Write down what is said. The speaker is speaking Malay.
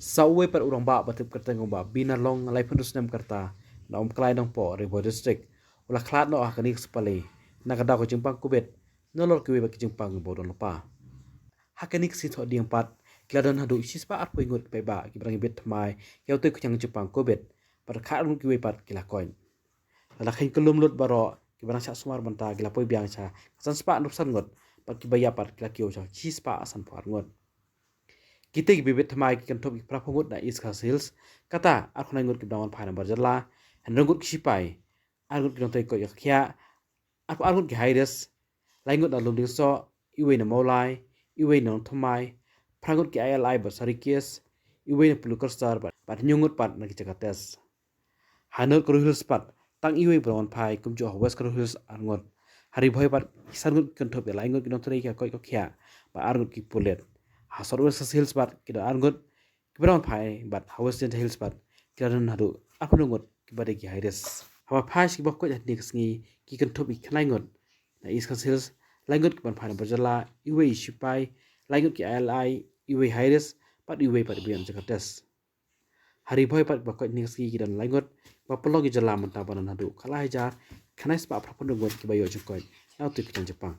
Sauwe per urang ba batip kerteng ba bina long lai pendus nem kerta na klai dong po ribo district ula klat no akanik sepale na kada ko jimpang kubet nolor kiwe ba jimpang bodon lopa hakanik si tho diang pat kladon hadu sispa at poingut pe ba ki brang bit mai yau te kuchang jimpang kubet par kharun kiwe pat kila koin la khin kelum lut baro ki brang sa sumar banta kila poi biang cha san spa nup san ngot pat ki baya pat kila kiu cha sispa asan par ngot kita bibit thamai ki kanthop praphungut na East Coast Hills kata akhonai ngut ki dawan phana barjala hanrungut ki sipai argut ki nontai ko yakhya argut ki haides laingut na lumding so iwe na molai iwe na thamai phrangut ki ILI basarikes iwe na pulukar star pat nyungut pat na ki chakates hanur kru hills pat tang iwe brawn phai kumjo west kru hills arngot hari bhoi pat sargut kanthop laingut ki nontai ko yakhya ba argut ki pulet hasor west hills bat kita argut kibran phai bat hawas jen hills bat kita dan hadu apnungut kibade ki hires hawa phai si bokko ja nik sngi ki kan thobi khlaingot na East Coast Hills laingut kiban phai bajala iwe sipai laingut ki ILI iwe hires pat iwe pat bian jakates hari boy pat bokko nik sngi ki dan laingut ba pologi jala manta banan hadu khalai jar khanais pa phapun ngot ki bayo jukoi na tu kitan Jepang